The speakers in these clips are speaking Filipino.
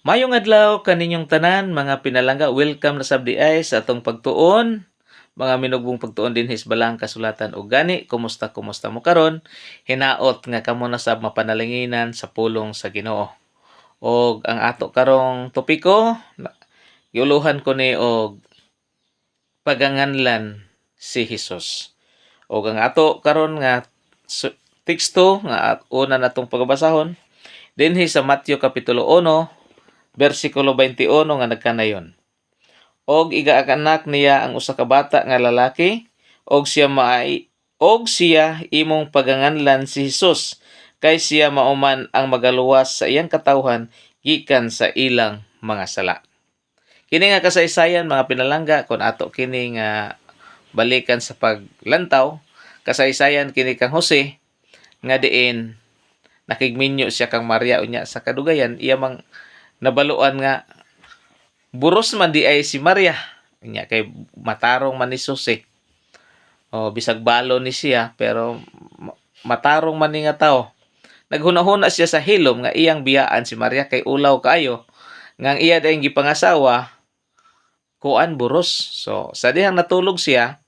Mayong adlaw kaninyong tanan mga pinalangga, welcome na sabdi ay sa atong pagtuon. Mga minugbong pagtuon din hisbalang kasulatan o gani, kumusta mo karon? Hinaot nga kamo na sab mapanalinginan sa pulong sa Ginoo. Og ang ato karong topiko, giuluhan ko ni og paganganlan si Hesus. Og ang ato karon nga teksto nga una natong pagbasahon dinhi sa Mateo kapitulo 1 versikulo 21 nga nagkanayon. Og igaanak niya ang usa ka bata nga lalaki, og siya imong paganganlan si Hesus, kay siya mauman ang magaluwas sa iyang katawhan gikan sa ilang mga sala. Kini nga kasaysayan mga pinalangga, kun ato kini nga balikan sa paglantaw, kasaysayan kini kang Jose nga diin nakigminyo siya kang Maria unya sa kadugayan iya mang nabaluan nga buros man di ay si Maria unya kay matarong man ni Jose. O bisag balo ni siya pero matarong man ni nga tao. Naghunahuna siya sa hilom nga iyang biyaan si Maria kay ulaw kaayo nga ang iya daing gipangasawa kuan buros. So sa dihang natulog siya,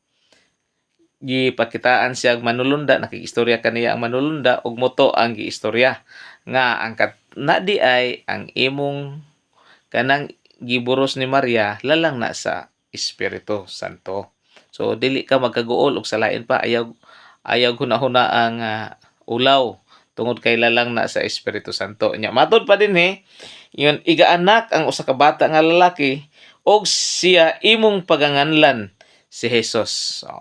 gipakitaan siya manulunda, nakiistorya kaniya ang manulunda ug moto ang giistorya nga ang na di ay ang imong kanang giburos ni Maria lalang na sa Espiritu Santo. So dili ka magkaguol og salain pa, ayaw hunahuna ang ulaw tungod kay lalang na sa Espiritu Santo. Nya matud pa dinhi, yun igaanak ang usa ka bata nga lalaki og siya imong paganganlan si Jesus. So,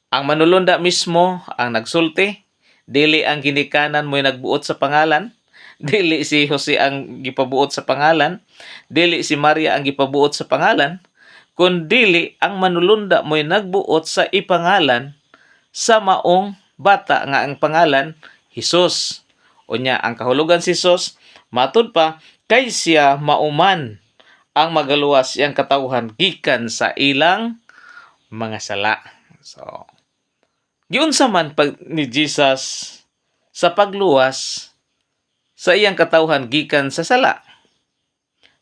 ang manulunda mismo ang nagsulti, dili ang ginikanan mo'y nagbuot sa pangalan, dili si Jose ang gipabuot sa pangalan, dili si Maria ang gipabuot sa pangalan, kundi ang manulunda mo'y nagbuot sa ipangalan sa maong bata nga ang pangalan Hesus. Unya ang kahulugan si Hesus, matud pa kay siya mauman ang magaluwas iyang katawhan gikan sa ilang mga sala. So giunsa man pag ni Jesus sa pagluwas sa iyang katawhan gikan sa sala.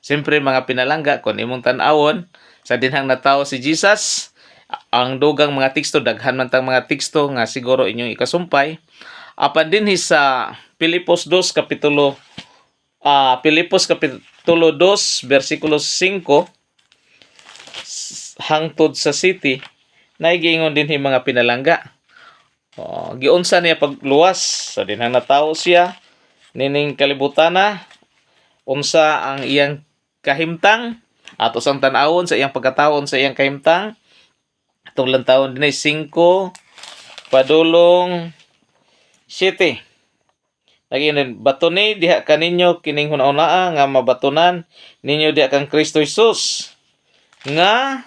Siyempre mga pinalangga, kung imong tan-awon sa dinhang natawo si Jesus, ang dugang mga teksto, daghan man tang mga teksto nga siguro inyong ikasumpay. Apan dinhi sa Pilipos 2 kapitulo 2 versikulo 5 hangtod sa 7 naigingon dinhi mga pinalangga. Giunsa niya pagluwas sa dinhang natawo siya nining kalibutana, unsa ang iyang kahimtang ato sang tan-awon sa iyang pagkataon sa iyang kahimtang atong lantawon dinhi 5 padulong 7. Naging batoni diha kaninyo kining hunahuna nga mabatunan ninyo diha kang Kristo Jesus nga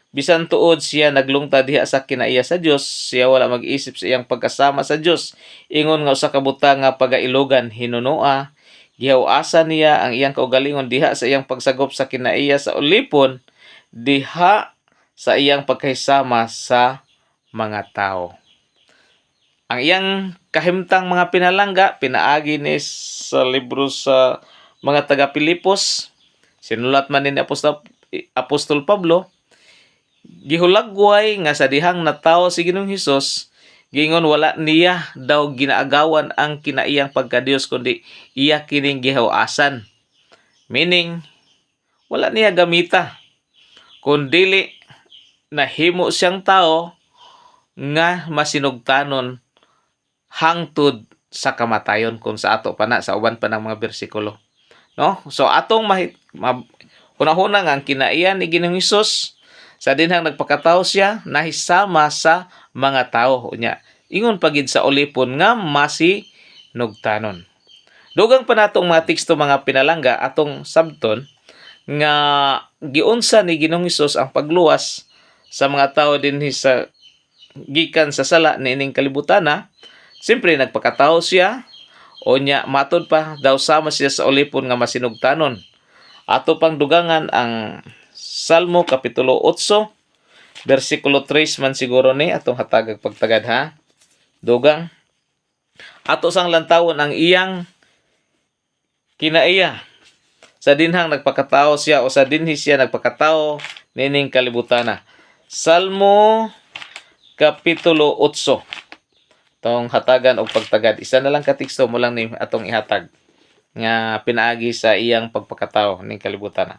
bisan tuod siya naglungtad diha sa kinaiya sa Dios, siya wala mag-isip sa iyang pagkasama sa Dios. Ingon nga usa ka butang nga pagailogan hinunua, gihaw-asa niya ang iyang kaugalingon diha sa iyang pagsagop sa kinaiya sa ulipon, diha sa iyang pagkahisama sa mga tao. Ang iyang kahimtang mga pinalangga pinaagi ni sa libro sa mga taga-Pilipos, sinulat man ni Apostol Pablo. Gihulagway nga sa dihang natawo si Ginoong Hesus, gingon wala niya daw ginaagawan ang kinaiyang pagka-Dios kundi iya kining gihaw-asan. Meaning wala niya gamita kundi nahimo siyang tao nga masinugtanon hangtod sa kamatayon kung sa ato pa na sa uban pa ng mga bersikulo. No? So atong hunahuna nga ang kinaiya ni Ginoong Hesus sa dinhang nagpakatao siya nahisama sa mga tao unya. Ingon pagid sa ulipon nga masinugtanon. Dugang pa natong mga teksto mga pinalangga atong sabton nga giunsa ni Ginoong Hesus ang pagluwas sa mga tao dinhi sa gikan sa sala niining kalibutana. Siyempre nagpakatao siya unya matud pa daw sama siya sa ulipon nga masinugtanon. Ato pang dugangan ang Salmo kapitulo 8 versikulo 3 man siguro ni atong hatagag pagtagad ha. Dugang ato sang lantawon ang iyang kinaiya sa dinhang nagpakatao siya o sa dinhi siya nagpakatao nining kalibutan. Salmo Kapitulo 8. Tong hatagan og pagtagad. Isa na lang ka teksto mo lang ni atong ihatag nga pinaagi sa iyang pagpakatao ning kalibutan.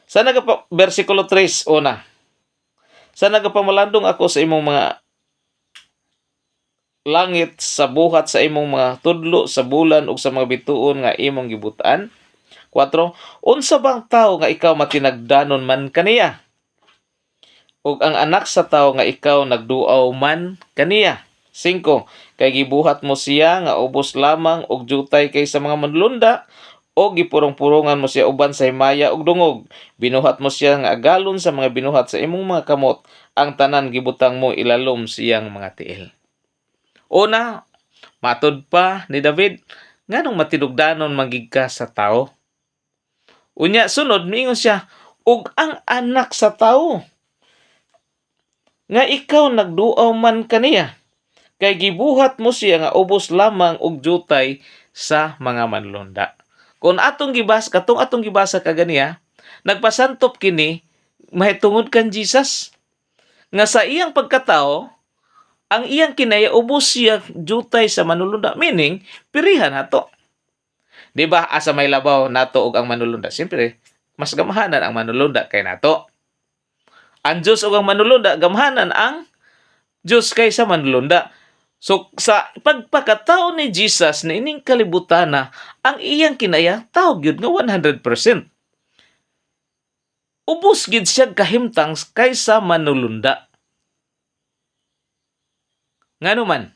Sa versikulo 3 una. Sa nagapamalandong ako sa imong mga langit, sa buhat sa imong mga tudlo, sa bulan ug sa mga bituon nga imong gibutaan. 4. Unsa bang tao nga ikaw matinagdanon man kaniya? Ug ang anak sa tao nga ikaw nagduaw man kaniya. 5. Kay gibuhat mo siya nga ubos lamang og jutay kaysa mga manlunda, o gipurong-purongan mo siya uban sa himaya ug dungog. Binuhat mo siya nga agalon sa mga binuhat sa imong mga kamot, ang tanan gibutang mo ilalom siyang mga tiil. Una, matud pa ni David, nganong matinugdanon magig ka sa tao? Unya sunod miingon siya, ug ang anak sa tao nga ikaw nagduaw man kaniya, kay gibuhat mo siya nga ubos lamang og jutay sa mga manlunda. Kung atong gibasa kaganiya, nagpasantop kini mahitungod kan Jesus nga sa iyang pagkatao ang iyang kinaya ubos siya jutay sa manlunda, meaning pirihan nato. Di ba asa may labaw nato og ang manlunda? Siyempre, mas gamahanan ang manlunda kay nato. Ang Diyos ug ang manlunda, gamahanan ang Diyos kaysa manlunda. So, sa pagpakatao ni Jesus na ining kalibutan ang iyang kinaya, tawag yun nga 100%. Ubos gid siya kahimtang kaysa manlunda. Ngano man?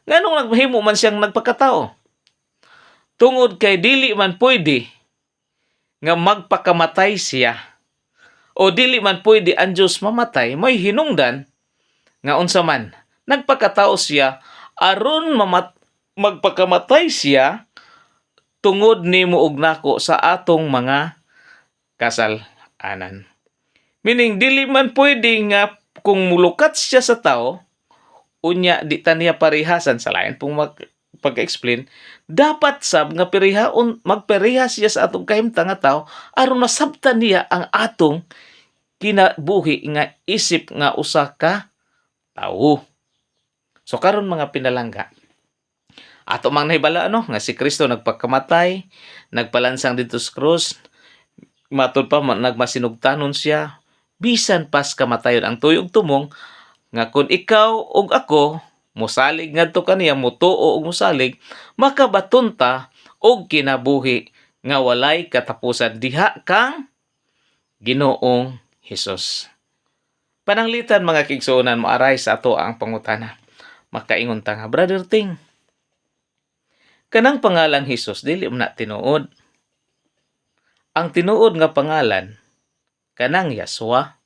Nganong naghimo man siyang nagpakatao? Tungod kay dili man pwede nga magpakamatay siya o dili man pwede ang Diyos mamatay, may hinungdan nga unsa man nagpakatao siya aron magpakamatay siya tungod nimo ug nako sa atong mga kasalanan. Meaning dili man pwede nga kung mulukat siya sa tao unya di ta niya parihasan sa lain pong pag-explain, dapat sab nga magparehas siya sa atong kahimtang nga tao aron masabtan niya ang atong kinabuhi nga isip nga usa ka tawo. So karon mga pinalangga, ato mang nahibala nga si Kristo nagpakamatay, nagpalansang dito sa krus, matud pa nagmasinugtanon siya, bisan pas kamatayon ang tuyog tumong nga kung ikaw ug ako mosalig ngadto kaniya, mutuo og mosalig, makabaton ta og kinabuhi nga walay katapusan diha kang Ginoong Hesus. Pananglitan mga kigsuonan, maaray sa ato ang pangutana. Makaingon ta nga, Brother Ting, kanang pangalang Hesus dili man na tinuod. Ang tinuod nga pangalan kanang Yahshua.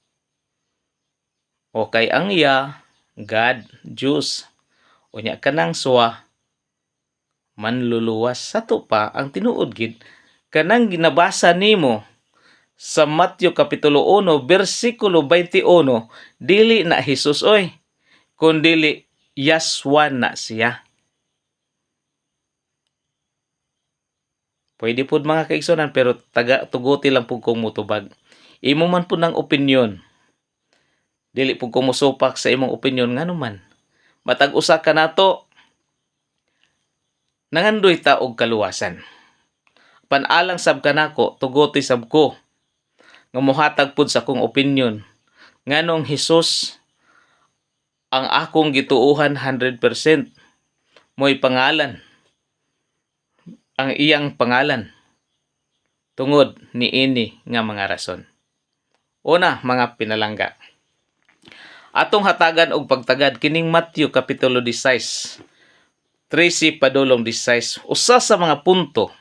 O kay ang Ya, God, Diyos. Unya kanang Suwa, manluluwas. Sato pa ang tinuod gid kanang ginabasa nimo sa Mateo Kapitulo 1, versikulo 21, dili na Jesus oy, kundili Yahshua na siya. Pwede po mga kaigsonan, pero tuguti lang po kung mutubag. Imo man po ng opinyon. Dili po kumusupak sa imong opinyon nga naman. Matag usa ka nato, nangandoy ta og kaluwasan. Panalang sab kanako, tuguti sab ko nga mohatag pud sa kong opinyon nganong Hesus ang akong gituuhan 100%. Mo'y pangalan, ang iyang pangalan, tungod ni ini nga mga rason. Una, mga pinalangga, atong hatagan og pagtagad kining Mateo Kapitulo 16, 13 padulong 16, usa sa mga punto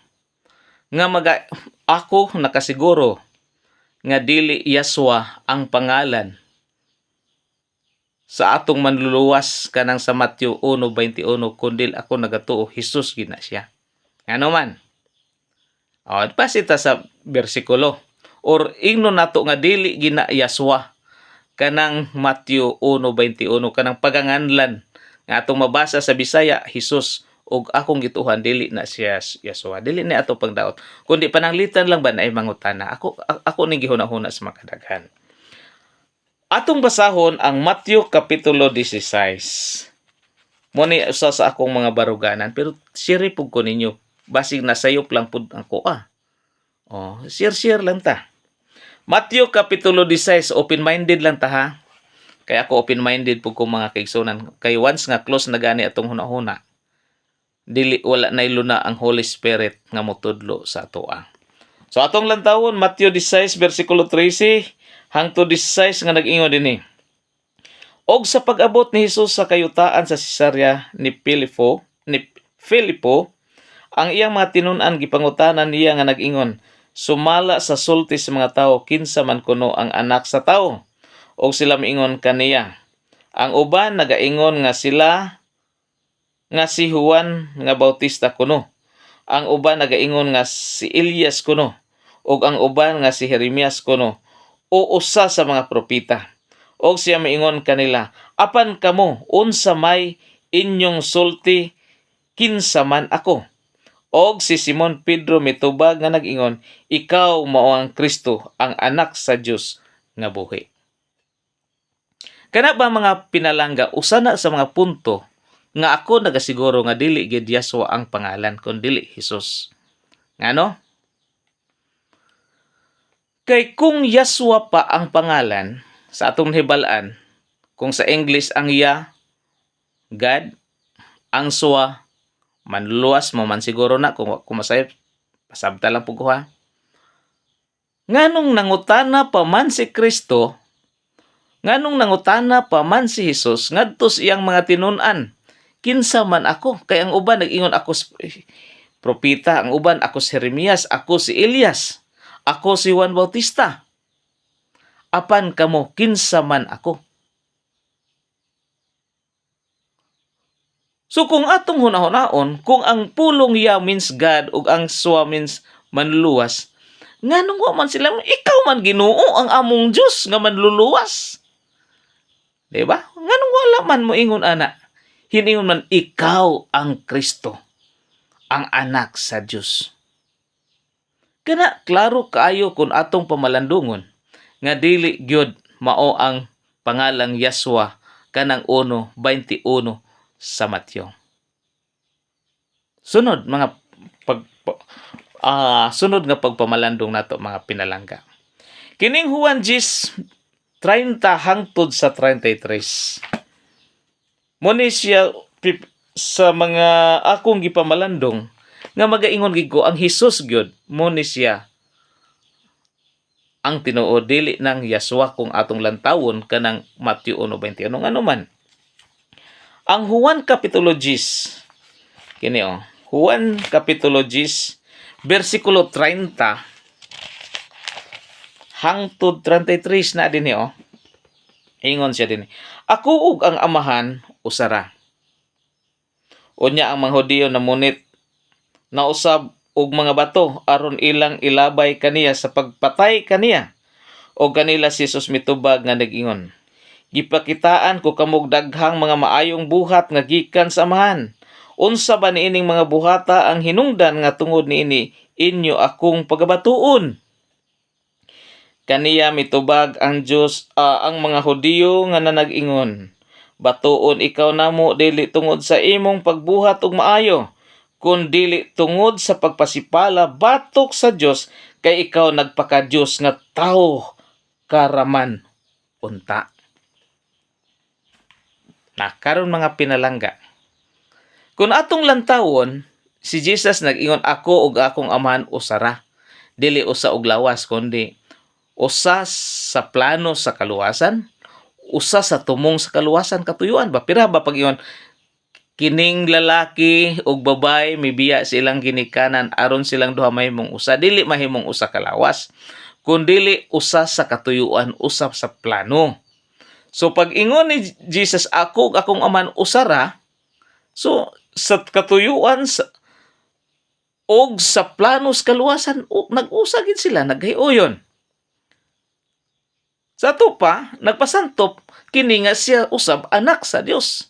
nga ako nakasiguro nga dili Yahshua ang pangalan sa atong manluluwas kanang sa Mateo 1:21, kundil ako nagatuo Hesus gid na siya. Ngano man? Pasita sa bersikulo or ingnon nato nga dili gina Yahshua kanang Mateo 1:21, kanang paganganlan nga atong mabasa sa Bisaya Hesus ug akong gituhan dili na siya Yesua, dili ni ato pagdaot, kundi pananglitan lang ba na ay mangutana. Ako ni gihuna-huna sa makadaghan. Atong basahon ang Matthew Kapitulo 16. Mo ni usa sa akong mga baruganan, pero share pug ko ninyo. Basig nasayop lang pud ako share lang ta. Matthew Kapitulo 16, open-minded lang ta ha. Kaya ako open-minded pug ko mga kaigsunan. Kay once nga close na gani atong hunahuna, dili wala na iluna ang Holy Spirit nga motudlo sa atoa. So atong lantawon Matthew 16 bersikulo 13 hangtod 16 nga nag-ingon dinhi. Og sa pag-abot ni Hesus sa kayutaan sa Cesarea ni Filipo, ang iyang mga tinun-an gipangutanan niya nga nag-ingon, sumala sa sulti sa mga tawo kinsa man kuno ang anak sa tawo. Og sila miingon kaniya. Ang uban nagaingon nga si Juan nga Bautista kuno. Ang uban nagaingon nga si Elias kuno. Og ang uban nga si Jeremias kuno, o usa sa mga propeta. Og siya miingon kanila, apan kamo unsa may inyong sulti kinsa man ako? Og si Simon Pedro mitubag nga nag-ingon, ikaw mao ang Kristo, ang anak sa Dios nga buhi. Kana ba mga pinalangga, usa na sa mga punto nga ako nagasiguro nga dili gid Yesua ang pangalan kun dili Hesus. Ngano? Kay kung Yesua pa ang pangalan sa atong hibalaan, kung sa English ang Ya, God, ang Sua, manluwas mo man siguro na kung masayop, pasabta lang po ko ha. Nganong nangutana pa man si Kristo, nganong nangutana pa man si Hesus, ngadto iyang mga tinun-an, kinsa man ako? Kay ang uban nag-ingon ako propeta, ang uban ako si Jeremias, ako si Elias, ako si Juan Bautista. Apan kamo kinsa man ako? So kung atong hunahon, kung ang pulong Ya means God ug ang Sua means manluwas, nganong wa man sila ikaw man Ginoo ang among Dios nga manluluwas? Diba? Nganong wala man mo ingon ana? Hiningon man ikaw ang Kristo, ang anak sa Dios. Kana klaro kaayo kun atong pamalandungon nga dili gyud mao ang pangalang Yesua kanang 1:21 sa Mateo. Sunod nga pagpamalandong nato mga pinalangga. Kining Juan 10:30 hangtod sa 33. Muni siya sa mga akong gipamalandong nga magaingon gid ko ang Hesus gyud muni siya ang Tinuod, dili nang Yesua kung atong lantawon kanang Matthew 1:21 ano man. Ang Juan Kapitulo 10, kini Juan Kapitulo 10 bersikulo 30 hangtod 33 na dinhi ingon siya dinhi, ako ug ang amahan usara. Unya ang mga Hudiyo namunit na usab og mga bato aron ilang ilabay kaniya sa pagpatay kaniya. O kanila si Jesus mitubag nga nag-ingon, gipakitaan ko kamog daghang mga maayong buhat nga gikan sa amahan. Unsa ba niining mga buhata ang hinungdan nga tungod niini inyo akong pagabatuon? Kaniya mitubag ang Dios ang mga Hudiyo nga nag-ingon, batuon ikaw namo dili tungod sa imong pagbuhat og maayo, kun dili tungod sa pagpasipala batok sa Dios, kay ikaw nagpaka-Dios nga tawo karaman unta. Karon mga pinalangga, kung atong lantawon, si Jesus nag-ingon, ako ug akong amahan usara. Dili usa og lawas, kundi usa sa plano sa kaluwasan, usa sa tumong sa kaluwasan katuyuan ba? Pira ba pag-ingon, kining lalaki ug babay mibiya silang ginikanan aron silang duha mahimong usa, dili mahimong usa ka lawas, kundi usa sa katuyuan, usa sa plano. So pag ingon ni Jesus, ako ug akong amahan usara, so sa katuyuan og sa plano sa kaluwasan nag-usa gid sila, naghiuyon. Sa ato pa nagpasantop kini nga siya usab anak sa Dios.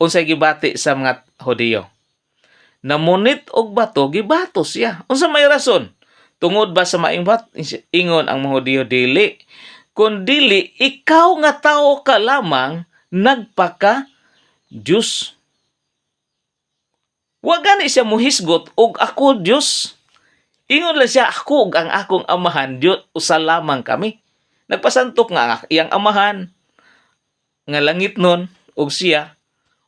Unsay gibati sa mga Hudiyo, namunit og bato gibato siya. Unsa may rason? Tungod ba sa maingbat ingon ang mga Hudiyo dili? Kun dili ikaw nga tawo ka lamang nagpaka Diyos. Wa gani siya muhisgot og ako Diyos. Ingon lang siya, ako ug ang akong amahan, Diyos, usa lamang kami. Nagpasantok nga iyang amahan, nga langit nun, ug siya,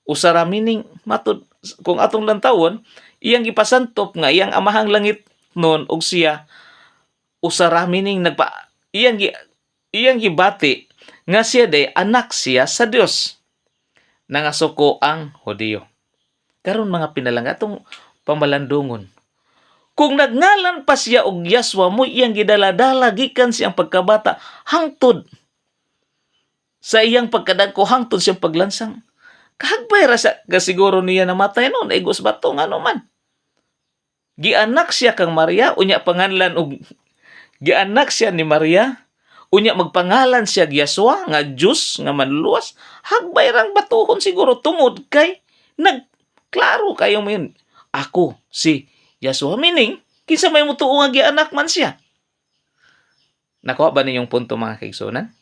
usa ra mining, matud, kung atong lantawon, iyang ipasantop nga iyang amahang langit nun, ug siya, usa ra mining, iyang gibati, nga siya day anak siya sa Dios. Nangasuko ang Hudiyo. Karon mga pinalangga, atong pamalandungon. Kung nagngalan pa siya og Yaswa mo iyang gidaladala gikan siyang pagkabata hangtod sa iyang pagkadagko hangtod siyang paglansang. Kahagbay ra siya kasiguro niya namatay noon igos bato ngano man. Gianak siya kang Maria unya panganlan og gianak siya ni Maria unya magpangalan siya Yaswa nga Diyos nga manluwas. Hagbay rang batuhon siguro tungod kay nagklaro kayo mo yun. Ako si Yaswa, meaning, kinsa may mutuo nga gianak man siya. Nakuha ba ninyong punto mga kaigsunan?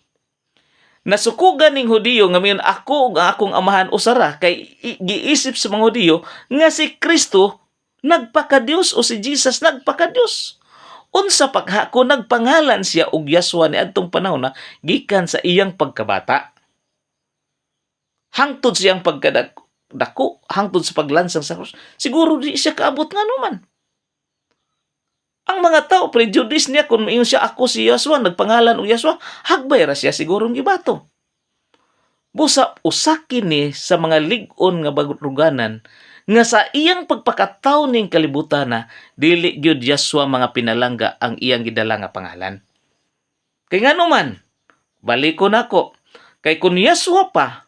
Nasukugan ning Hudiyo nga mayon ako ug akong amahan usara kay giisip sa mga Hudiyo nga si Kristo nagpakadios o si Jesus nagpakadios. Unsa paghako nagpangalan siya og Yaswa ni adtong panahon na gikan sa iyang pagkabata. Hangtod siyang pagkadako, hangtod sa paglansang sa krus. Siguro di siya kaabot nga naman. Ang mga tao, prejudice niya kung mayon siya ako si Yaswa, nagpangalan og Yaswa, hagbay ra siya sigurong gibato. Busa usakin ni sa mga lig-on nga baruganan nga sa iyang pagpakataw ning kalibutan na dili gyud Yaswa mga pinalangga ang iyang gidala nga pangalan. Kay ngano man, balikon ako, kay kun Yaswa pa,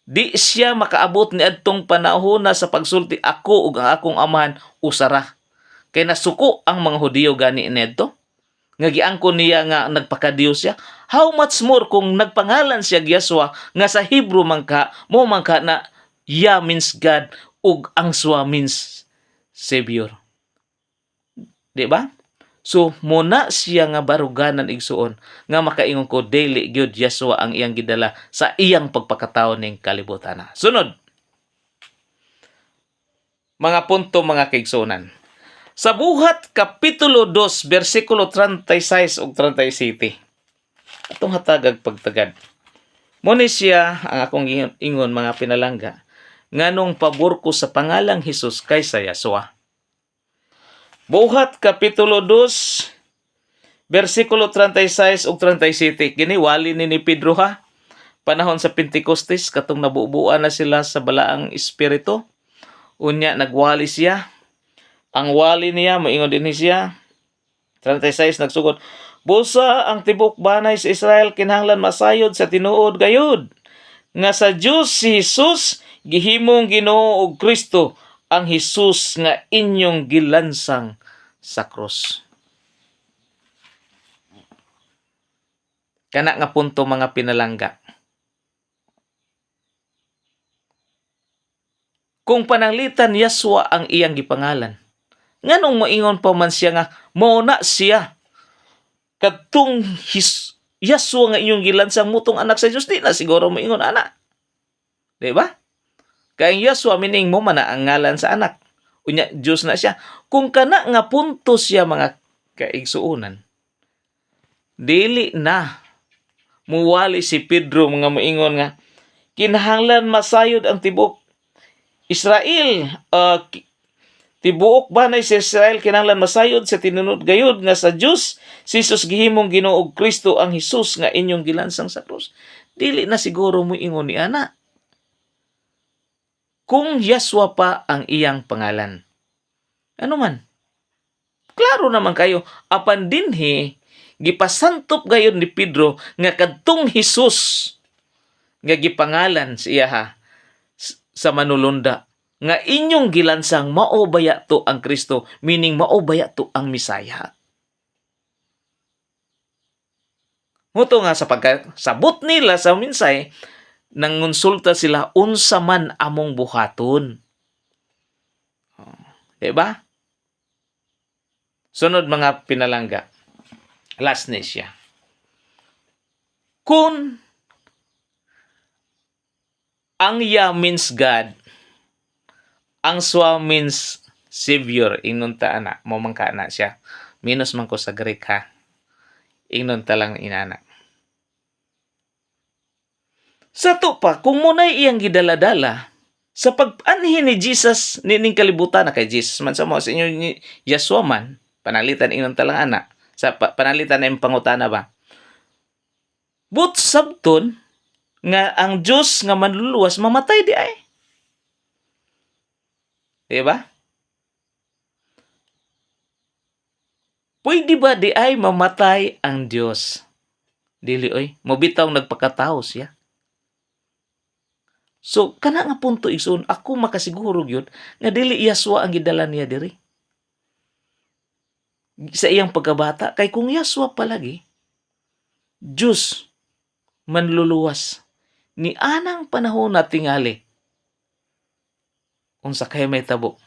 di siya makaabot ni adtong panahon na sa pagsulti ako ug ang akong amahan usara. Kay nasuko ang mga Hudiyo gani nedto nga giangkon niya nga nagpakadios siya. How much more kung nagpangalan siya Yaswa nga sa Hebrew man ka mo man ka na Yah means God ug ang Swa means Savior. Di ba? So muna siya nga baruganan igsuon nga makaingon ko daily gyud Yaswa ang iyang gidala sa iyang pagpakataon ning kalibutan. Sunod. Mga punto mga kaigsunan. Sa Buhat Kapitulo 2, versikulo 36 ug 37. Atong hatagag pagtagad. Muni siya ang akong ingon mga pinalangga, nganong pabor ko sa pangalang Hesus kaysa Yaswa. Buhat Kapitulo 2, versikulo 36 ug 37. Kini wali ni Pedro ha. Panahon sa Pentecostes, katong nabubuan na sila sa balaang espiritu. Unya nagwali siya. Ang wali niya, moingon din siya. 36 nagsugod, busa ang tibok banay sa Israel kinahanglan masayod sa tinuod gayud. Nga sa Dios si Jesus gihimong Ginoo og Kristo, ang Jesus nga inyong gilansang sa krus. Kana nga punto mga pinalangga. Kung pananglitan Yaswa ang iyang gipangalan, nganong moingon pa man siya nga mao na siya kadtong Yaswa nga inyong gilansang mutong anak sa Dios, di na siguro moingon ana. Di ba? Kay Yaswa meaning mo man na ang ngalan sa anak. Unya Dios na siya. Kung kana nga punto siya mga kaigsuonan, dili na muwali si Pedro mga moingon nga kinahanglan masayod ang tibok Israel, tibuok banay sa Israel kinahanglan masayod sa tinunod gayud nga sa Dios si Jesus gihimong Ginoo og Kristo, ang Hesus nga inyong gilansang sa krus. Dili na siguro mo ingon ni ana. Kung Yaswa pa ang iyang pangalan, ano man, klaro naman kayo, apan dinhi gipasantop gayud ni Pedro nga kadtong Hesus nga gipangalan siya ha sa manulunda nga inyong gilansang mao baya to ang Kristo, meaning mao baya to ang Misaya. Muto nga sa pagkasabot nila sa minsay, nangonsulta sila unsa man among buhaton. Diba? Sunod mga pinalangga. Last na siya. Kung ang ya means God, ang swa means Savior, ingnon ta ana, momangka na siya. Minus man ko sa Greek ha. Ingnon ta lang inana. Sa to pa, kung muna'y iyang gidaladala, sa pag-anhin ni Jesus, nining kalibutan na kay Jesus man sa mo, sa inyo ni Yaswa man, panalitan ingnon ta lang ana, sa panalitan na yung pangutana ba? But sabton, nga ang Diyos nga manluluwas, mamatay di ay. Diba? Pwede ba di ay mamatay ang Diyos? Dili oy, mobitaw nagpakatao siya. So, kana nga punto igsoon, ako makasiguro gyud nga dili Yaswa ang gidala niya diri. Sa iyang pagkabata, kay kung Yaswa palagi, Diyos manluluwas ni anang panahon na tingali. Unsa kay may tabo.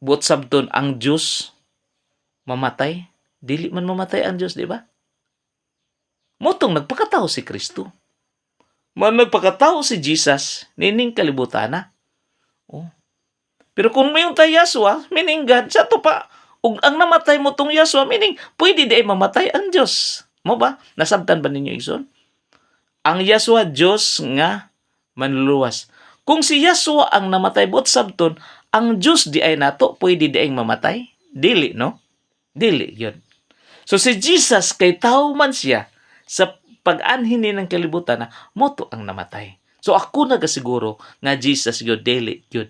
Buot sabton ang Diyos mamatay, dili man mamatay ang Diyos, di ba? Motong nagpakatao si Kristo. Man nagpakatao si Jesus, nining kalibutan na. Oh. Pero kung may yung Yaswa, meaning God, sa to pa, ug ang namatay mo tong Yaswa, meaning pwede di ay mamatay ang Diyos. Mo ba? Nasabtan ba ninyo igsoon? Ang Yaswa, Diyos nga manluluwas. Kung si Yaswa ang namatay buot sabton, ang Diyos di ay nato, pwede di ay mamatay? Dili, no? Dili, yun. So si Jesus, kay tao man siya, sa pag-anhin ni ng kalibutan na, moto ang namatay. So ako nagasiguro nga Jesus yun, dili yun,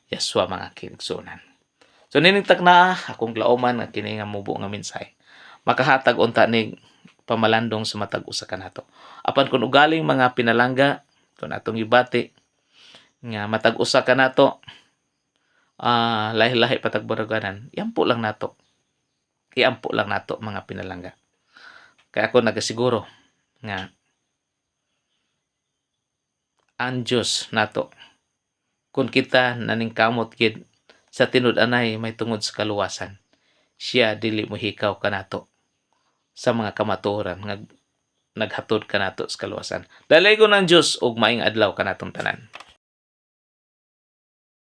Yaswa mga kinigsunan. So ninintag na akong glauman nga kini nga mubo nga minsay. Makahatag unta ni pamalandong sa matag usa kanato. Apan kun ugaling mga pinalangga kun atong ibati nga matag usa kanato, lahi-lahi patagbaraganan, iampo lang nato. Iampo lang nato mga pinalangga. Kaya ako nagasiguro nga ang Diyos nato kung kita naningkamot gid sa tinud-anay may tungod sa kaluwasan, siya dili mohikaw kanato sa mga kamatuoran nga naghatod kanato sa kaluwasan. Dalay ko ng Diyos og maayong adlaw kanatong tanan.